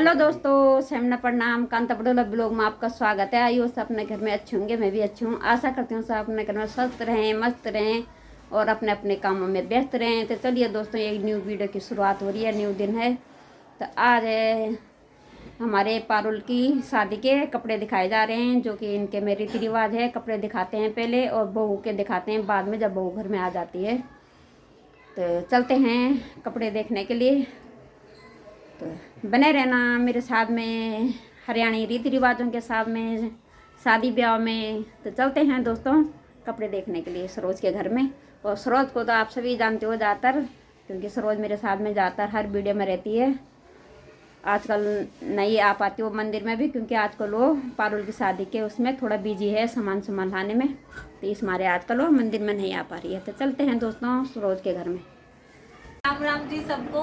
Hello दोस्तों, सेमना प्रणाम। Kanta Patola blog में आपका स्वागत है। आइयो सब अपने घर में अच्छे होंगे, मैं भी अच्छी हूँ। आशा करती हूँ सब अपने घर में स्वस्थ रहें, मस्त रहें और अपने अपने कामों में व्यस्त रहें। तो चलिए दोस्तों, एक न्यू वीडियो की शुरुआत हो रही है, न्यू दिन है। तो आज हमारे पारुल की शादी के कपड़े दिखाए जा रहे हैं, जो कि इनके में रीति रिवाज है। कपड़े दिखाते हैं पहले और बहू के दिखाते हैं बाद में, जब बहू घर में आ जाती है। तो चलते हैं कपड़े देखने के लिए। तो बने रहना मेरे साथ में, हरियाणी रीति रिवाजों के साथ में, शादी ब्याह में। तो चलते हैं दोस्तों कपड़े देखने के लिए सरोज के घर में। और सरोज को तो आप सभी जानते हो ज़्यादातर, क्योंकि सरोज मेरे साथ में ज़्यादातर हर वीडियो में रहती है। आजकल नहीं आ पाती वो मंदिर में भी, क्योंकि आजकल वो पारुल की शादी के उसमें थोड़ा बिजी है सामान लाने में। तो इस मारे आजकल वो मंदिर में नहीं आ पा रही है। तो चलते हैं दोस्तों सरोज के घर में। राम राम जी सबको,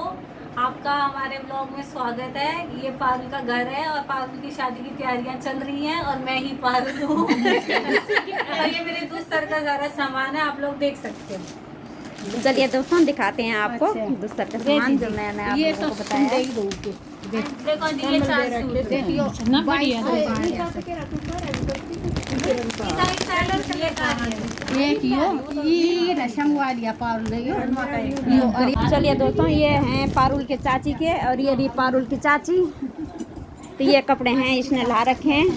आपका हमारे ब्लॉग में स्वागत है। ये पारुल का घर है और पारुल की शादी की तैयारियां चल रही हैं और मैं ही पारुल हूँ। और ये मेरे दूसर का सारा सामान है, आप लोग देख सकते हो। चलिए दोस्तों दिखाते हैं आपको दूसरा का सामान जो मैंने आप लोगों को बताया। देखो जी, ये 4 चलिए दोस्तों, ये हैं पारुल के चाची के और ये रही पारुल की चाची। तो ये कपड़े हैं इसने ला रखे हैं।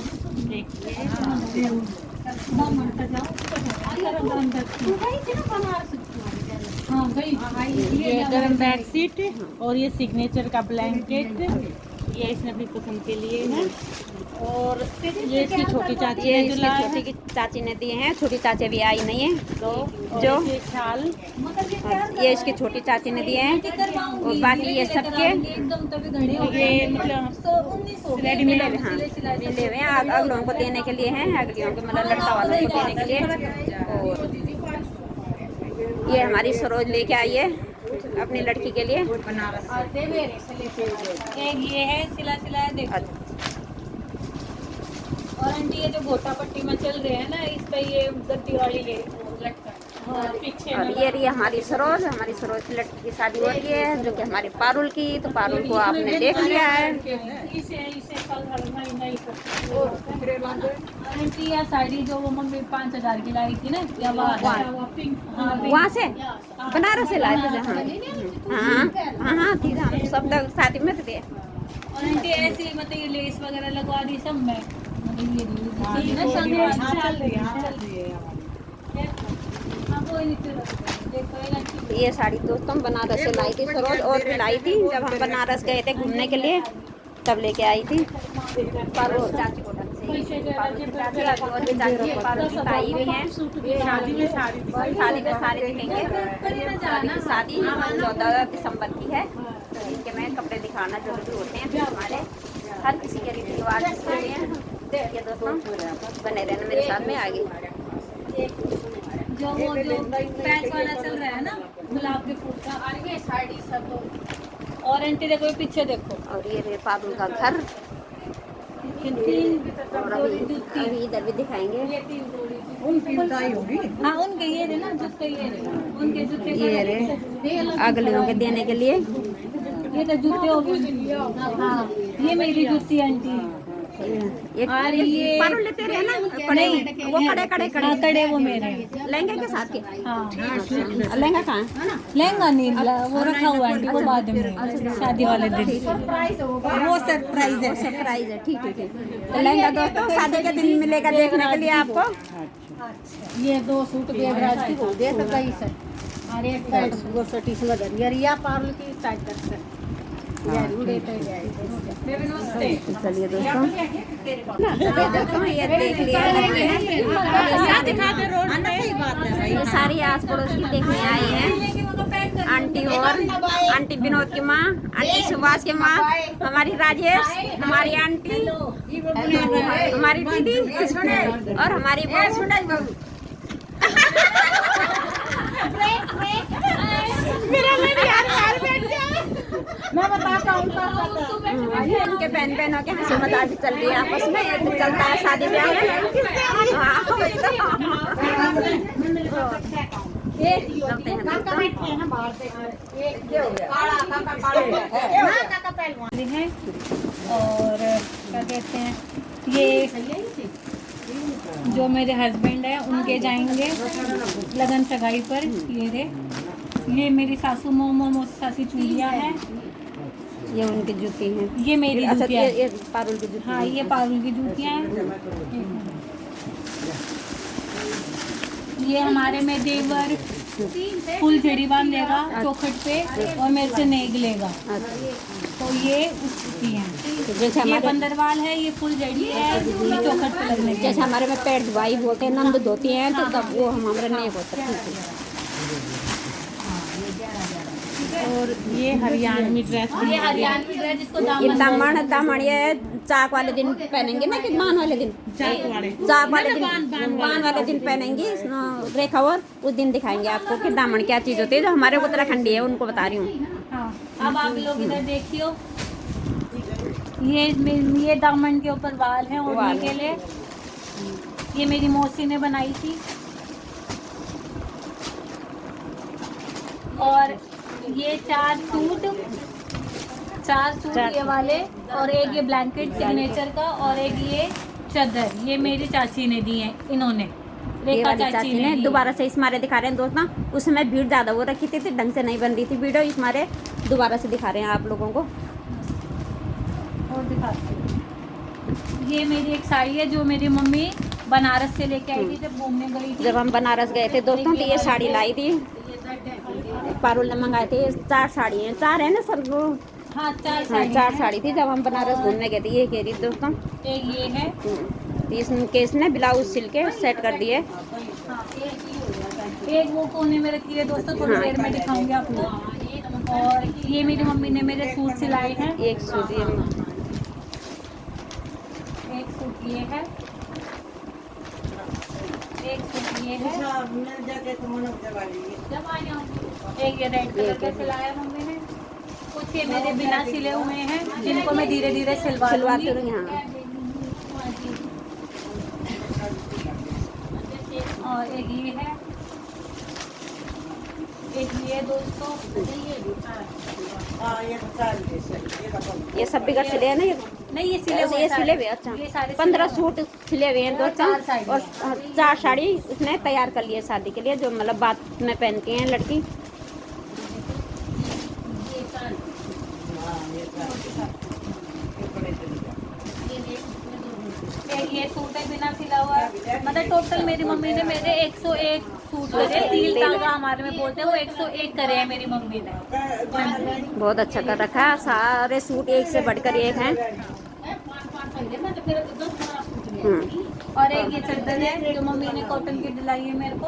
ये गर्म बेडशीट और ये सिग्नेचर का ब्लैंकेट, ये इसने अपनी पसंद के लिए है। और ये इसकी छोटी चाची ये ने जो इसकी लाया छोटी की चाची ने दिए हैं। छोटी चाची भी आई नहीं है तो जो ये शाल, ये इसकी छोटी चाची ने दिए हैं। और बाकी ये सबके ये मतलब रेडी मिले हुए, हाँ मिले हुए हैं। अगलों को देने के लिए हैं, अगलियों को मतलब लड़का वालों को देने के लिए। और ये हमारी सरोज लेके आई है अपनी लड़की के लिए। एक ये है सिला सिलाया, देखो। और आंटी ये जो गोटा पट्टी में चल रहे हैं ना, इस पे ये गद्दी वाली ये लटका पीछे। और ये रही हमारी सरोज की लड़की की शादी हो रही है, जो कि हमारी पारुल की। तो पारुल को आपने देख लिया है। इसे कल हर महीना ही आंटी या साड़ी जो वो मम्मी 5000 की लाई थी ना, या वहाँ से बनारस से लाए थे। हाँ थी, हम सब लोग शादी में थे। और आंटी ऐसी मतलब ये लेस वगैरह लगवा दी सब में। ये साड़ी दोस्तों बनारस से लाई थी सरोज, और भी लाई थी जब हम बनारस गए थे घूमने के लिए, तब लेके आई थी। पारुल चाची को और भी चाची पारुल की ताई भी हैं। शादी में साड़ी दिखेंगे। शादी 14 दिसंबर की है। तो इनके में कपड़े दिखाना जरूरी होते हैं, हमारे हर किसी के रीति रिवाज होते हैं। देखिए दोस्तों बने रहना मेरे साथ में आगे। जो वो जो पैच वाला चल रहा है ना गुलाब के फूल का, और ये साड़ी सब। और आंटी देखो ये पीछे देखो। और ये रे पारुल का घर। और अभी इधर भी दिखाएंगे। हाँ उनके ये रे ना, जूते ये रे उनके जूते ये रे अगलियों के देने के लिए। ये तो जूते हो गए। हाँ ये मेरी जूती आंटी। ये पारुल लेते रहे ना कड़े, वो कड़े वो मेरे लहंगे के साथ के। हाँ लहंगा कहाँ है? लहंगा नहीं, वो रखा हुआ है आंटी, वो बाद में शादी वाले दिन। वो सरप्राइज है। ठीक। तो लहंगा दोस्तों शादी के दिन मिलेगा देखने के लिए आपको। ये 2 सूट देवराज की हो गए तो कई सर और एक पैंट वो सटी से लगा यार पारुल की साइड तक यार उड़े तो जाए। चलिए दोस्तों ये देख लिया, ये सारी आस पड़ोस की देखने आई है। आंटी और आंटी विनोद की माँ, आंटी सुभाष की माँ, हमारी राजेश, हमारी आंटी, हमारी दीदी और हमारी बहू। मैं बताता हूँ उनके बहनों के हंसी मजाक चल रही है आपस में। ये तो चलता है शादी ब्याह में। चलते हैं काका दोस्तों। बैठे हैं बाहर से एक काला काका काला ना काका पहलवान हैं। और क्या कहते हैं, ये जो मेरे हस्बैंड है उनके जाएंगे लगन सगाई पर। ये रे, ये मेरी सासू मोमो सासी चूड़ियाँ हैं। ये उनकी जूती है, ये मेरी अच्छा जूतियाँ हैं। ये पारुल की जूती हाँ, है। ये पारुल की जूतियाँ हैं। ये हमारे में देवर फुल जड़ी बांध देगा चौखट पे और मेरे से नेग लेगा, तो ये उसकी है। जैसे ये हमारे बंदरवाल है, ये फुल जड़ी है, ये चौखट पे लगने के जैसे हमारे में पेट धुआई बोलते हैं, नंद धोती हैं, तो तब वो हमारे नहीं होता। और ये हरियाणवी ड्रेस ये हरियाणवी ड्रेस जिसको ये दामन दामन ये चाक वाले दिन पहनेंगे ना, कि बान वाले दिन, चाक वाले चाक वाले दिन, बान वाले दिन पहनेंगे रेखा, और उस दिन दिखाएंगे आपको कि दामन क्या चीज़ होती है। जो हमारे उत्तराखंडी है उनको बता रही हूँ। हाँ, अब आप लोग इधर देखियो, ये दामन के ऊपर वाल हैं ओढ़ने के लिए। ये मेरी मौसी ने बनाई थी। और ये चार सूट ये वाले, और एक ये ब्लैंकेट सिग्नेचर का, और एक ये चादर ये मेरी चाची ने दी है। इन्होंने ये रेखा वाली चाची ने दी है। दोबारा से इस मारे दिखा रहे हैं दोस्तों। उस समय भीड़ ज़्यादा वो रखी थी, ढंग से नहीं बन रही थी वीडियो, इस मारे दोबारा से दिखा रहे हैं आप लोगों को। और दिखाती हूँ। ये मेरी एक साड़ी है जो मेरी मम्मी बनारस से लेके आई थी जब घूमने गई थी। जब हम बनारस गए थे दोस्तों, तो ये साड़ी लाई थी, पारुल ने मंगाए थे। 4 साड़ी हैं, 4 है ना सर वो? हाँ, चार हाँ, साड़ी 4 हैं। साड़ी थी जब हम बनारस घूमने गए थे। ये कह रही दोस्तों, एक ये है। इसके इसने ब्लाउज सिल के सेट कर दिए। हाँ, एक वो कोने में रखी है दोस्तों, थोड़ी देर में दिखाऊंगी आपको। और ये मेरी मम्मी ने मेरे सूट सिलाए हैं। एक सूट ये एक सूट ये है, एक सूट ये है, एक ये रेड कलर का सिलाया मम्मी ने। कुछ ये मेरे बिना सिले हुए हैं जिनको मैं धीरे धीरे सिलवाती सिलवाती हूँ यहाँ। और एक ये है, एक ये दोस्तों। ये सब बिगड़ सिले हैं ना ये? नहीं, ये सिले हुए ये सारे। सिले हुए, अच्छा। ये सारे 15 सूट सिले हुए हैं दोस्तों, 4 साड़ी। और 4 साड़ी उसने तैयार कर लिए शादी के लिए, जो मतलब बात में पहनती हैं लड़की। ये सूट है बिना सिला हुआ, मतलब टोटल मेरी मम्मी ने मेरे 101 सूट करे। तिल धागा हमारे में बोलते हैं, वो 101 करे हैं मेरी मम्मी ने। बहुत अच्छा कर रखा है, सारे सूट एक से बढ़कर एक हैं। और एक ये चादर है जो मम्मी ने कॉटन की दिलाई है मेरे को।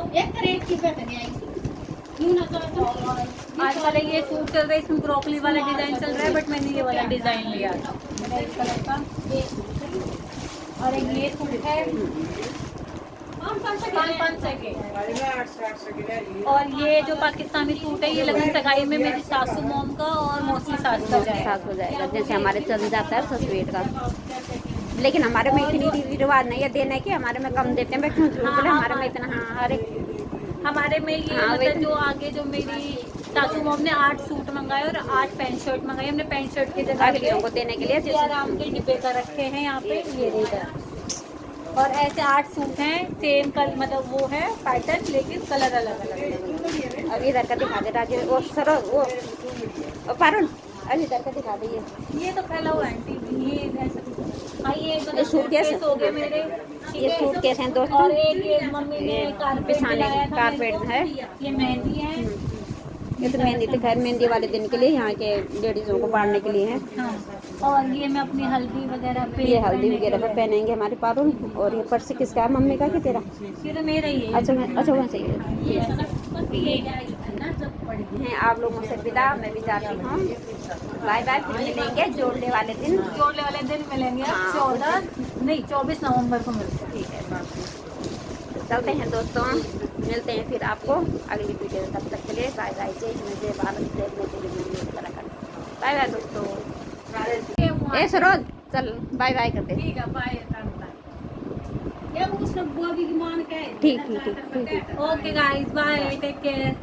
आजकल ये सूट चल रहा है, इसमें ब्रोकली वाला डिजाइन चल रहा है, बट मैंने ये वाला डिजाइन लिया रेड कलर का। और एक ये सूट है 500 के। और ये जो पाकिस्तानी सूट है, ये लगन सगाई में मेरी सासू मोम का और मौसी सास का जाएगा। साथ हो जाएगा, जैसे हमारे चल जाता है ससुरेट का। लेकिन हमारे में इतनी रीति रिवाज नहीं है देने की, हमारे में कम देते हैं। मैं क्यों झूठ बोले, हमारे में इतना। हाँ, हर एक हमारे में ये हाँ, मतलब जो आगे जो मेरी सासू मोम ने 8 सूट मंगाए और 8 पैंट शर्ट मंगाई। हमने पैंट शर्ट की जगह अगलियों को देने के लिए ये आराम के डिब्बे का रखे हैं यहाँ पे, ये इधर। और ऐसे 8 सूट हैं, सेम कलर, मतलब वो है पैटर्न, लेकिन कलर अलग अलग है। अब इधर का दिखा दे राजे, वो सर वो पारुल, अब इधर का दिखा दे। ये तो फैला हुआ है आंटी, ये ऐसा। हाँ, ये ये सूटकेस हो गए मेरे। ये सूटकेस हैं दोस्तों। और एक ये मम्मी ने कारपेट पिसाने दिलाया था कारपेट मेरे को। है। ये मेहंदी है। ये तो मेहंदी तो खैर मेहंदी वाले दिन के लिए, यहाँ के लेडीजों को बांधने के लिए है। हाँ, और ये मैं अपनी हल्दी वगैरह पे, ये हल्दी वगैरह पे पहनेंगे हमारे पारुल। और ये पर्स किसका है, मम्मी का कि तेरा? ये तो मेरा ही है। अच्छा वैसे ही है। आप लोगों से विदा, मैं भी जाती हूँ। बाय बाय, फिर मिलेंगे जोड़ने वाले दिन। जोड़ने वाले दिन मिलेंगे। हाँ। 24 नवंबर को मिलते हैं। ठीक है, चलते हैं दोस्तों, मिलते हैं फिर आपको अगली वीडियो। तब तक के लिए बाय बाय। जय भारत, जय उत्तराखंड। बाय बाय दोस्तों। ए सरोज, चल बाय बाय करते हैं। ठीक है, बाय। ये उसने बुआ भी मान के ठीक ठीक ठीक ठीक। Okay guys, bye, take care.